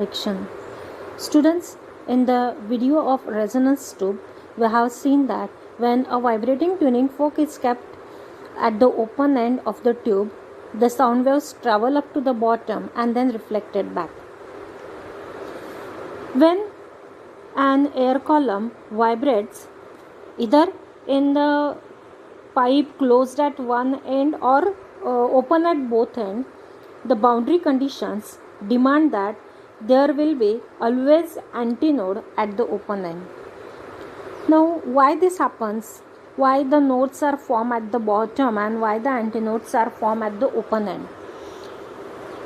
Direction. Students, in the video of resonance tube, we have seen that when a vibrating tuning fork is kept at the open end of the tube, the sound waves travel up to the bottom and then reflected back. When an air column vibrates either in the pipe closed at one end or open at both ends, the boundary conditions demand that there will be always antinode at the open end. Now, why this happens? Why the nodes are formed at the bottom and why the antinodes are formed at the open end?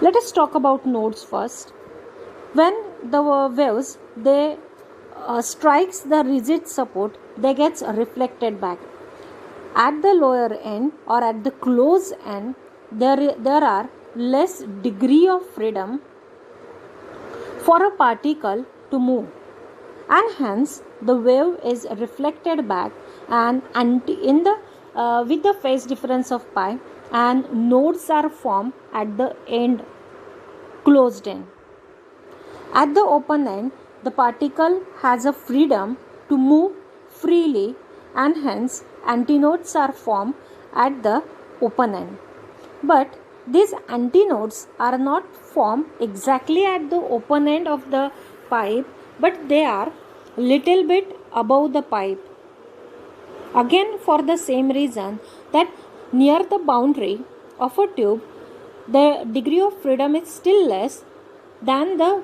Let us talk about nodes first. When the waves strikes the rigid support, they gets reflected back. At the lower end or at the close end, there are less degree of freedom for a particle to move, and hence the wave is reflected back and with the phase difference of pi, and nodes are formed at the end, closed end. At the open end, the particle has a freedom to move freely, and hence antinodes are formed at the open end. But these antinodes are not formed exactly at the open end of the pipe, but they are little bit above the pipe. Again, for the same reason that near the boundary of a tube, the degree of freedom is still less than the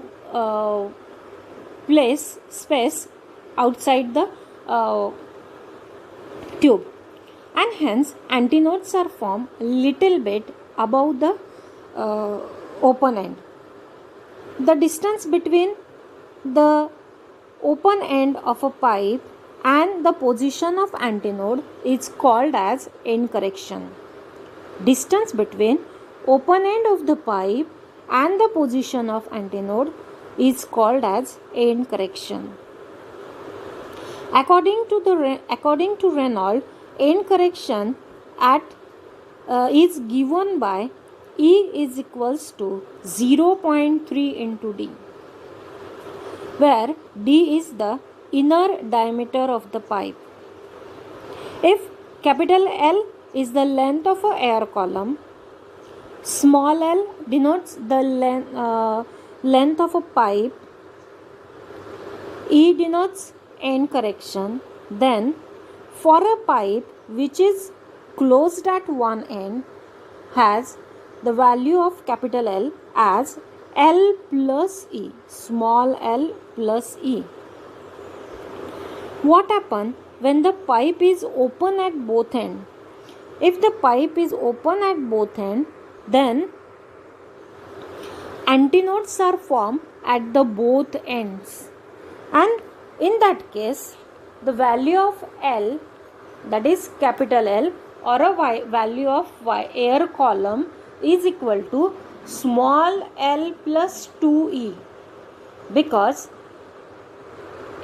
space outside the tube, and hence antinodes are formed little bit above the open end. The distance between the open end of a pipe and the position of antinode is called as end correction. Distance between open end of the pipe and the position of antinode is called as end correction. According to Reynolds, end correction is given by E is equals to 0.3 into D, where D is the inner diameter of the pipe. If capital L is the length of an air column, small l denotes the length of a pipe, E denotes end correction, then for a pipe which is closed at one end has the value of capital L as L plus E, small l plus E. What happens when the pipe is open at both ends? If the pipe is open at both ends, then antinodes are formed at the both ends, and in that case the value of L, that is capital L, or a value of air column is equal to small l plus 2e, because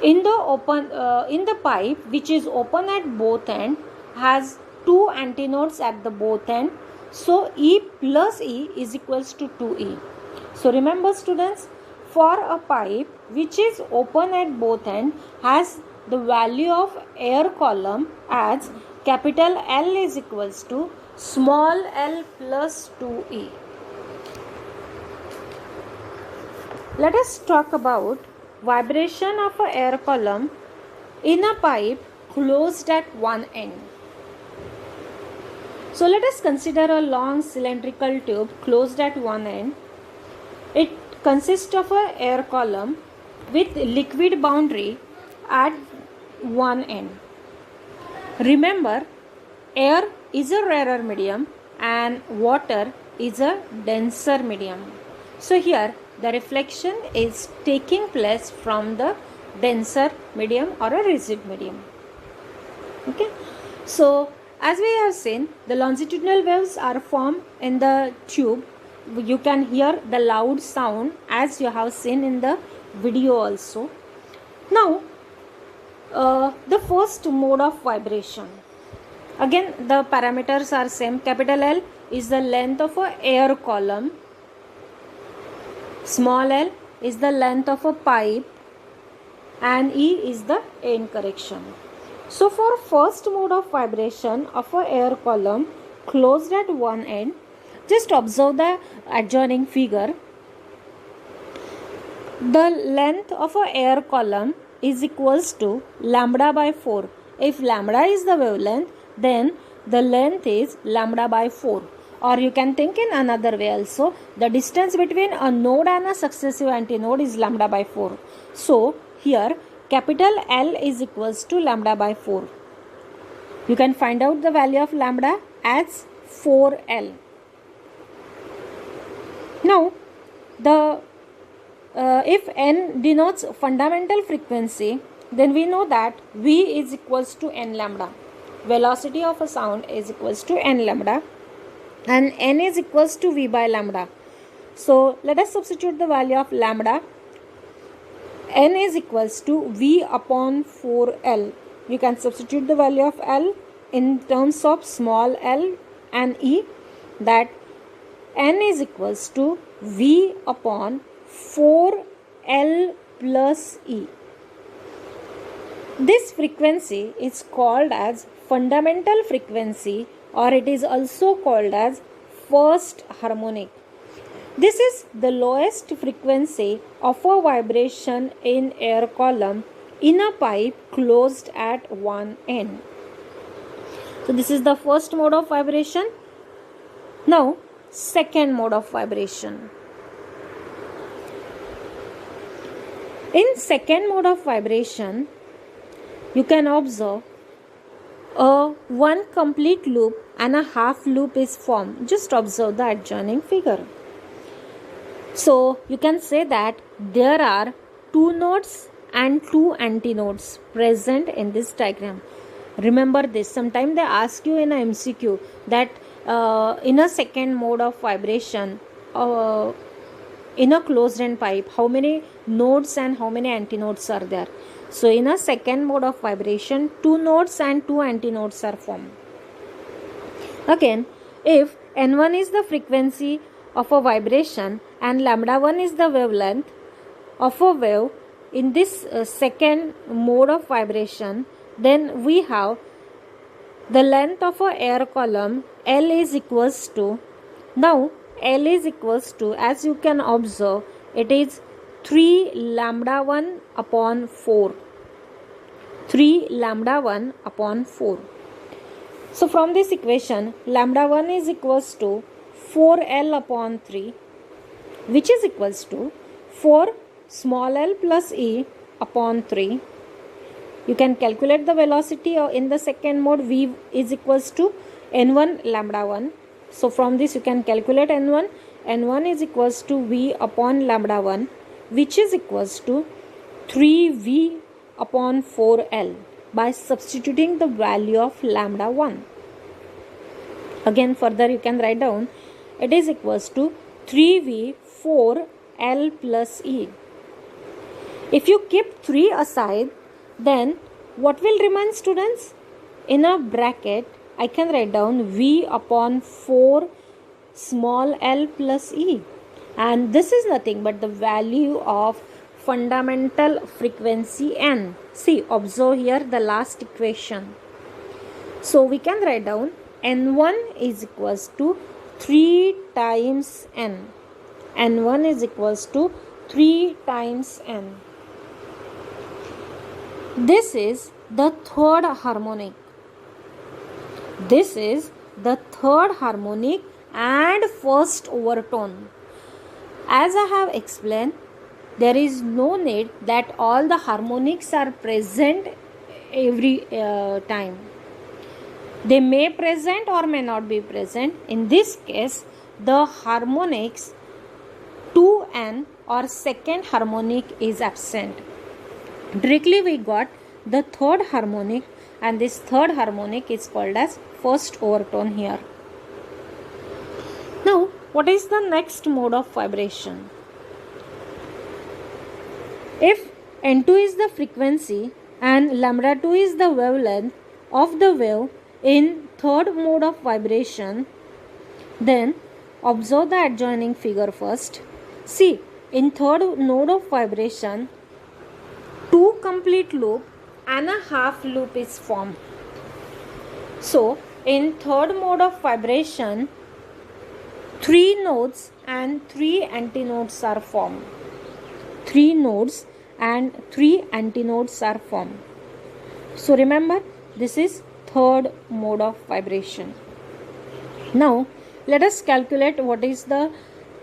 in the pipe which is open at both ends has two antinodes at the both ends, so E plus E is equals to 2e. So remember students, for a pipe which is open at both ends has the value of air column as capital L is equals to small l plus 2e. Let us talk about vibration of an air column in a pipe closed at one end. So let us consider a long cylindrical tube closed at one end. It consists of an air column with liquid boundary at one end. Remember, air is a rarer medium and water is a denser medium. So here the reflection is taking place from the denser medium or a rigid medium. Okay. So as we have seen, the longitudinal waves are formed in the tube. You can hear the loud sound as you have seen in the video also. Now the first mode of vibration. Again the parameters are same. Capital L is the length of a air column. Small l is the length of a pipe and E is the end correction. So for first mode of vibration of a air column closed at one end, just observe the adjoining figure. The length of a air column is equals to lambda by 4. If lambda is the wavelength, then the length is lambda by 4. Or you can think in another way also, the distance between a node and a successive antinode is lambda by 4. So here capital L is equals to lambda by 4. You can find out the value of lambda as 4L. Now if n denotes fundamental frequency, then we know that V is equals to n lambda. Velocity of a sound is equals to n lambda and n is equals to V by lambda. So let us substitute the value of lambda. N is equals to V upon 4L. You can substitute the value of L in terms of small l and E, that N is equals to V upon 4L plus E. This frequency is called as fundamental frequency, or it is also called as first harmonic. This is the lowest frequency of a vibration in air column in a pipe closed at one end. So this is the first mode of vibration. Now second mode of vibration. In second mode of vibration, you can observe one complete loop and a half loop is formed. Just observe the adjoining figure. So you can say that there are two nodes and two antinodes present in this diagram. Remember this. Sometimes they ask you in a MCQ that in a second mode of vibration, in a closed end pipe, how many nodes and how many antinodes are there? So in a second mode of vibration, two nodes and two antinodes are formed. Again, if N1 is the frequency of a vibration and lambda 1 is the wavelength of a wave in this second mode of vibration, then we have the length of a air column L is equals to, now L is equals to, as you can observe, it is 3 lambda 1 upon 4. 3 lambda 1 upon 4. So from this equation, lambda 1 is equals to 4L upon 3, which is equals to 4 small l plus E upon 3. You can calculate the velocity in the second mode. V is equals to N1 lambda 1. So from this you can calculate N1. N1 is equals to V upon lambda 1, which is equals to 3V upon 4L by substituting the value of lambda 1. Again further you can write down, it is equals to 3V 4L plus E. If you keep 3 aside, then what will remain, students? In a bracket I can write down V upon 4 small l plus E, and this is nothing but the value of fundamental frequency N. See, observe here the last equation. So we can write down N1 is equals to 3 times N. N1 is equals to 3 times N. This is the third harmonic. This is the third harmonic and first overtone. As I have explained, there is no need that all the harmonics are present every time. They may present or may not be present. In this case, the harmonics 2n or second harmonic is absent. Directly we got the third harmonic, and this third harmonic is called as first overtone here. Now, what is the next mode of vibration? If N2 is the frequency and lambda 2 is the wavelength of the wave in third mode of vibration, then observe the adjoining figure first. See, in third node of vibration, 2 complete loop and a half loop is formed. So in third mode of vibration, 3 nodes and 3 antinodes are formed. 3 nodes and 3 antinodes are formed. So remember, this is third mode of vibration. Now let us calculate what is the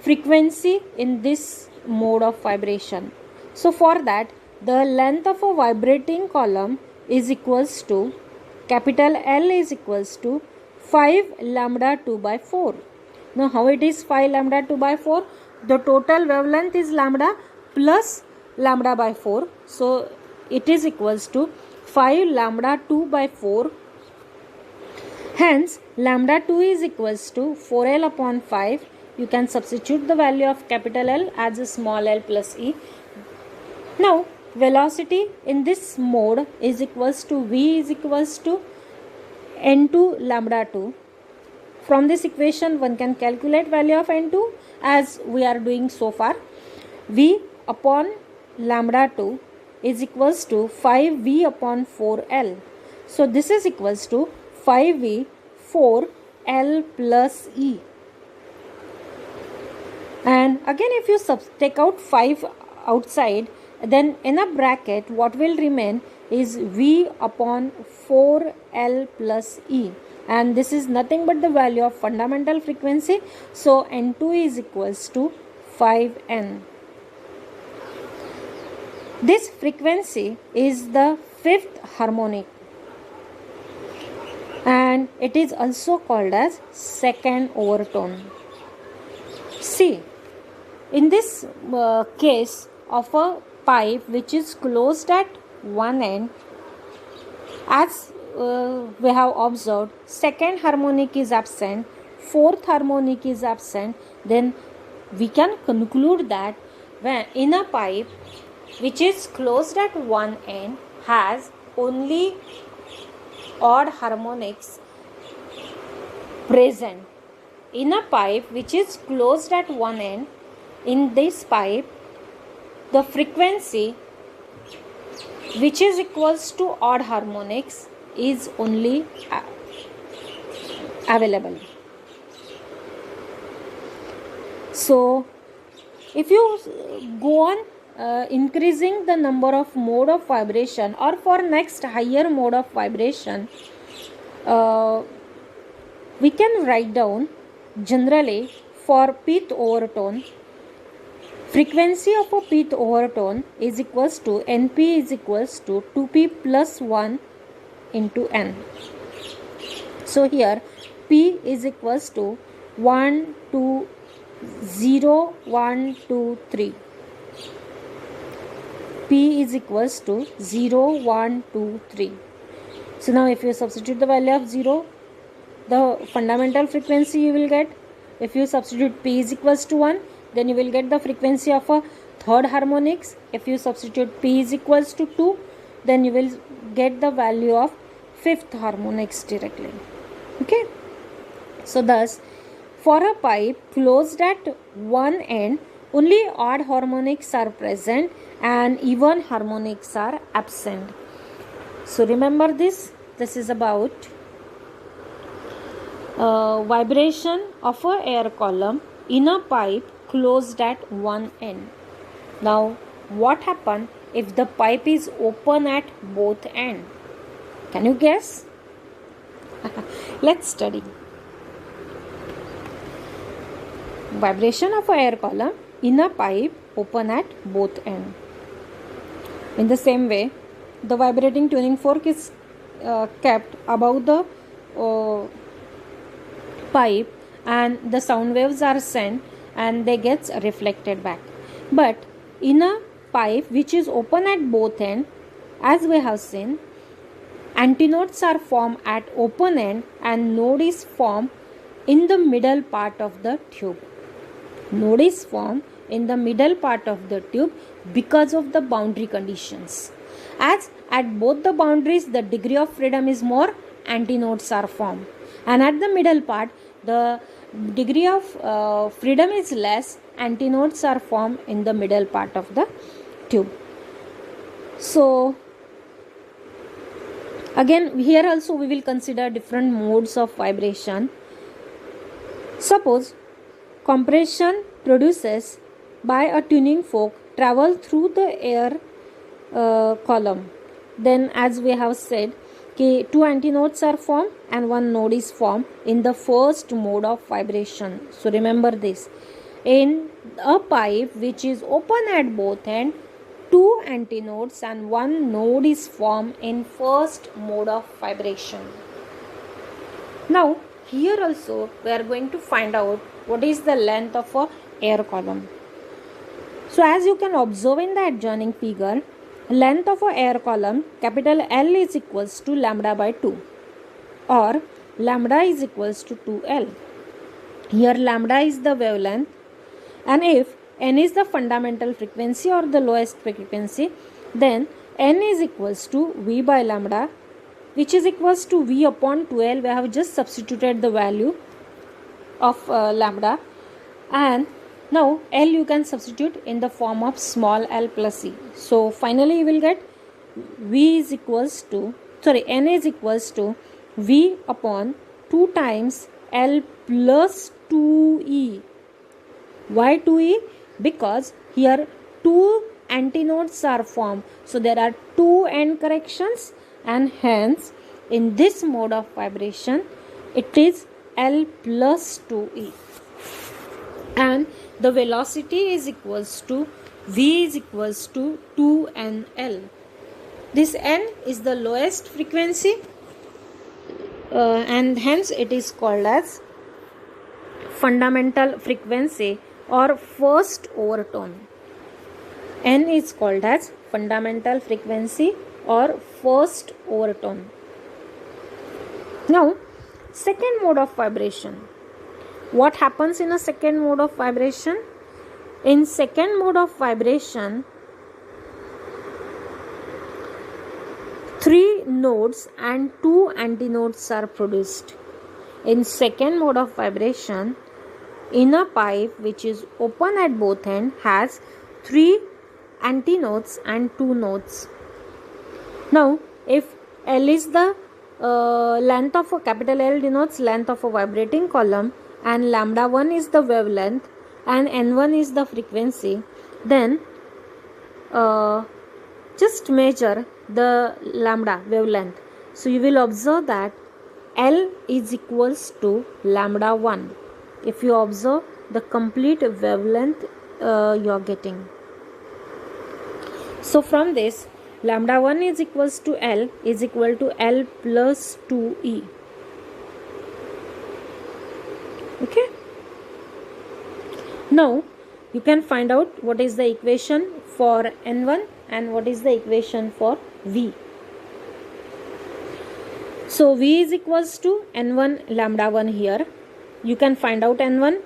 frequency in this mode of vibration. So for that, the length of a vibrating column is equals to capital L is equals to 5 lambda 2 by 4. Now how it is 5 lambda 2 by 4? The total wavelength is lambda plus lambda by 4. So it is equals to 5 lambda 2 by 4. Hence lambda 2 is equals to 4L upon 5. You can substitute the value of capital L as a small l plus e. Now velocity in this mode is equals to V is equals to N2 lambda 2. From this equation one can calculate value of N2 as we are doing so far. V upon lambda 2 is equals to 5V upon 4L. So this is equals to 5V 4L plus E. And again if you take out 5 outside, then in a bracket what will remain is V upon 4L plus E, and this is nothing but the value of fundamental frequency. So N2 is equals to 5N. This frequency is the fifth harmonic and it is also called as second overtone. See, in this case of a pipe which is closed at one end, as we have observed, second harmonic is absent, fourth harmonic is absent, then we can conclude that when in a pipe which is closed at one end has only odd harmonics present. In a pipe which is closed at one end, in this pipe the frequency which is equals to odd harmonics is only available. So if you go on increasing the number of mode of vibration, or for next higher mode of vibration, we can write down generally for pith overtone, frequency of a pith overtone is equals to NP is equals to 2P plus 1 into N. So here P is equals to 1, 2, 0, 1, 2, 3. P is equals to 0, 1, 2, 3. So now if you substitute the value of 0, the fundamental frequency you will get. If you substitute P is equals to 1, then you will get the frequency of a third harmonics. If you substitute P is equals to 2, then you will get the value of fifth harmonics directly. Okay. So thus, for a pipe closed at one end, only odd harmonics are present and even harmonics are absent. So remember this. This is about vibration of a air column in a pipe closed at one end. Now what happens if the pipe is open at both ends? Can you guess? Let's study. Vibration of a air column in a pipe open at both ends. In the same way, the vibrating tuning fork is kept above the pipe and the sound waves are sent and they get reflected back. But in a pipe which is open at both ends, as we have seen, antinodes are formed at open end and node is formed in the middle part of the tube. Node is formed in the middle part of the tube because of the boundary conditions. As at both the boundaries the degree of freedom is more, antinodes are formed, and at the middle part the degree of freedom is less, antinodes are formed in the middle part of the tube. So again, here also we will consider different modes of vibration. Suppose compression produces by a tuning fork travel through the air column. Then, as we have said, two antinodes are formed and one node is formed in the first mode of vibration. So remember this. In a pipe which is open at both ends, two antinodes and one node is formed in first mode of vibration. Now here also we are going to find out what is the length of a air column. So as you can observe in the adjoining figure, length of a air column capital L is equals to lambda by 2, or lambda is equals to 2L. Here lambda is the wavelength, and if n is the fundamental frequency or the lowest frequency, then n is equals to V by lambda, which is equals to V upon 2L. We have just substituted the value of lambda, and now L you can substitute in the form of small l plus e. So finally you will get n is equals to V upon 2 times L plus 2e. Why 2e? Because here two antinodes are formed, so there are two end corrections, and hence in this mode of vibration it is L plus 2e, and the velocity is equals to V is equals to 2nL. This n is the lowest frequency and hence it is called as fundamental frequency or first overtone. N is called as fundamental frequency or first overtone. Now, second mode of vibration. What happens in a second mode of vibration? In second mode of vibration, 3 nodes and 2 antinodes are produced. In second mode of vibration, in a pipe which is open at both ends has 3 antinodes and 2 nodes. Now, if L is the length of a capital L denotes length of a vibrating column, and lambda 1 is the wavelength and n1 is the frequency, then just measure the lambda wavelength. So you will observe that L is equals to lambda 1. If you observe the complete wavelength you are getting. So from this, lambda 1 is equals to L is equal to L plus 2e. Okay. Now you can find out what is the equation for N1 and what is the equation for V. So V is equals to N1 lambda 1 here. You can find out N1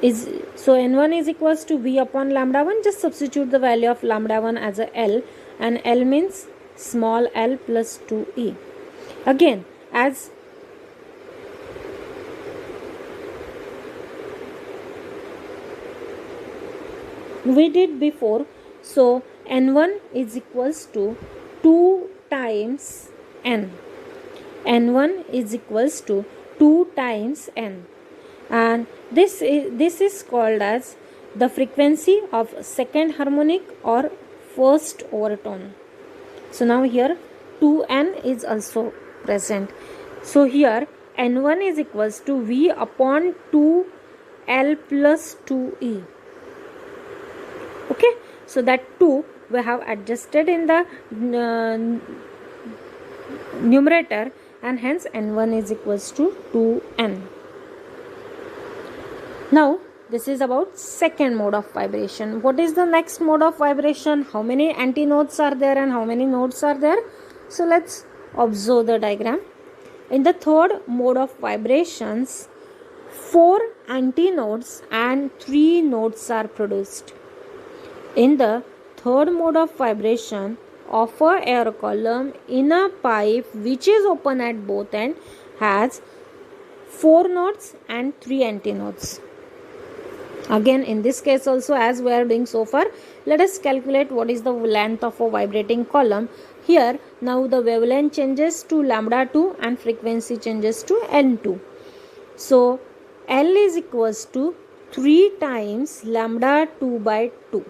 is, so N1 is equals to V upon lambda 1. Just substitute the value of lambda 1 as a L, and L means small l plus 2e. Again, as we did before, so N1 is equals to 2 times N. N1 is equals to 2 times N, and this is called as the frequency of second harmonic or first overtone. So now here 2N is also present. So here N1 is equals to V upon 2L plus 2E. Okay, so that 2 we have adjusted in the numerator, and hence N1 is equals to 2N. Now this is about second mode of vibration. What is the next mode of vibration? How many antinodes are there and how many nodes are there? So let's observe the diagram. In the third mode of vibrations, 4 antinodes and 3 nodes are produced. In the third mode of vibration of a air column in a pipe which is open at both ends has 4 nodes and 3 antinodes. Again, in this case also, as we are doing so far, let us calculate what is the length of a vibrating column. Here, now the wavelength changes to lambda 2 and frequency changes to n2. So, L is equals to 3 times lambda 2 by 2.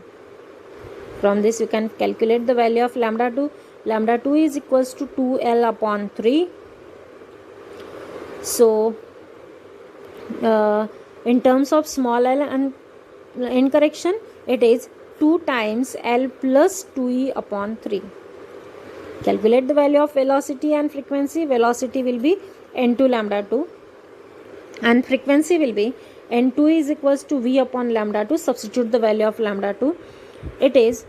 From this, you can calculate the value of lambda 2. Lambda 2 is equals to 2L upon 3. So, in terms of small l and in correction, it is 2 times L plus 2E upon 3. Calculate the value of velocity and frequency. Velocity will be n2 lambda 2 and frequency will be n2 is equals to V upon lambda 2. Substitute the value of lambda 2. It is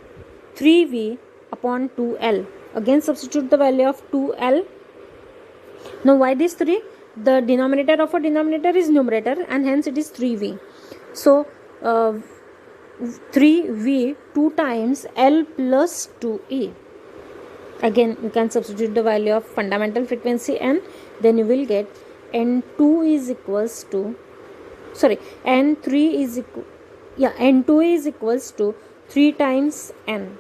3V upon 2L. Again substitute the value of 2L. Now why this 3? The denominator of a denominator is numerator and hence it is 3V. So 3V 2 times L plus 2E. Again you can substitute the value of fundamental frequency n, then you will get n2 is equals to n2 is equals to 3 times n.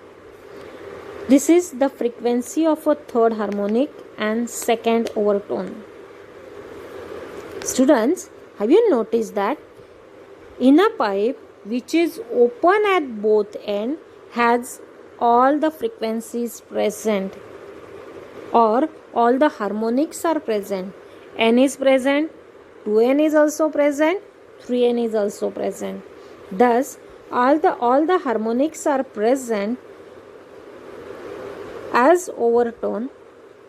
This is the frequency of a third harmonic and second overtone. Students, have you noticed that in a pipe which is open at both ends has all the frequencies present or all the harmonics are present? N is present, 2N is also present, 3N is also present. Thus, all the harmonics are present as overtone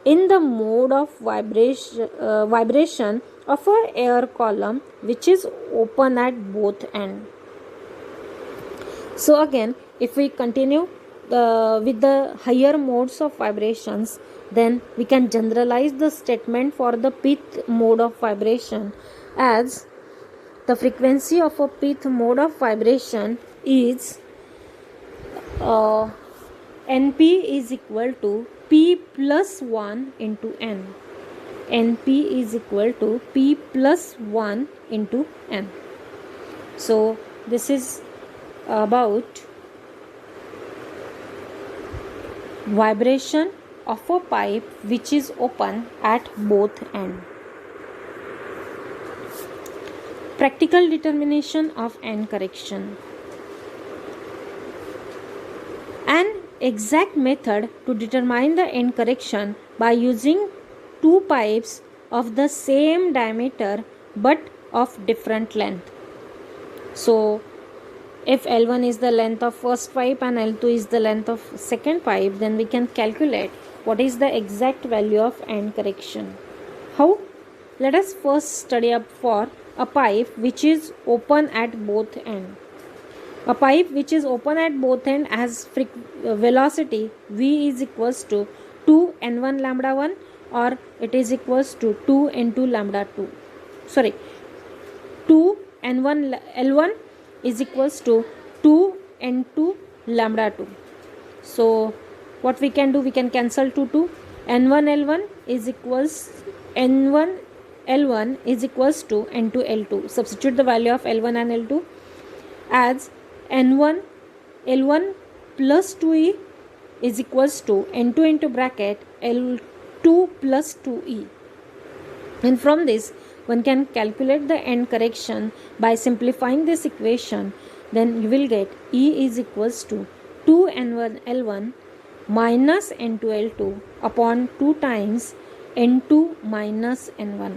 in the mode of vibration of a air column which is open at both ends. So again, if we continue with the higher modes of vibrations, then we can generalize the statement for the pith mode of vibration as the frequency of a pith mode of vibration is NP is equal to P plus 1 into N. NP is equal to P plus 1 into N. So this is about vibration of a pipe which is open at both ends. Practical determination of N correction. An exact method to determine the N correction by using two pipes of the same diameter but of different length. So, if L1 is the length of first pipe and L2 is the length of second pipe, then we can calculate what is the exact value of N correction. How? Let us first study up for a pipe which is open at both ends. A pipe which is open at both ends has velocity V is equals to 2 N1 lambda 1 or it is equals to 2 N2 lambda 2. 2 N1 L1 is equals to 2 N2 lambda 2. So what we can do, we can cancel 2 N1 L1 is equals N1 L1 is equals to N2 L2. Substitute the value of L1 and L2 as N1 L1 plus 2E is equals to N2 into bracket L2 plus 2E. And from this one can calculate the N correction by simplifying this equation. Then you will get E is equals to 2 N1 L1 minus N2 L2 upon 2 times N2 minus N1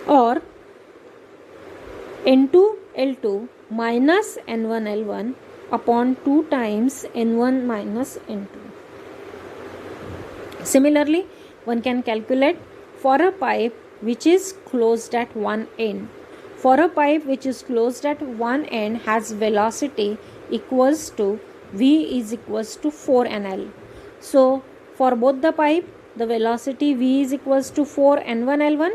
or N2 L2 minus N1 L1 upon 2 times N1 minus N2. Similarly, one can calculate for a pipe which is closed at one end. For a pipe which is closed at one end has velocity equals to V is equals to 4NL. So, for both the pipe, the velocity V is equals to 4N1 L1.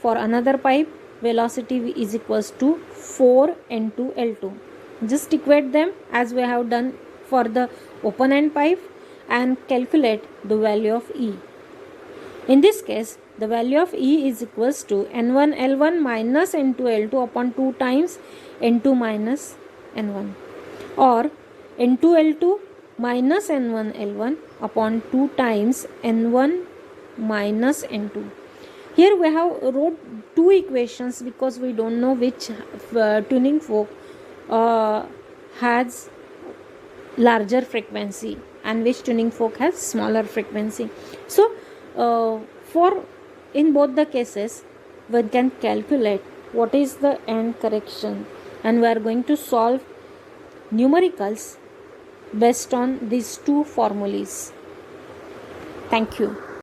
For another pipe, velocity V is equals to 4N2 L2. Just equate them as we have done for the open end pipe and calculate the value of E. In this case, the value of E is equals to N1 L1 minus N2 L2 upon 2 times N2 minus N1, or N2 L2 minus N1 L1 upon 2 times N1 minus N2. Here we have wrote two equations because we don't know which tuning fork has larger frequency and which tuning fork has smaller frequency. So for in both the cases we can calculate what is the end correction, and we are going to solve numericals based on these two formulas. Thank you.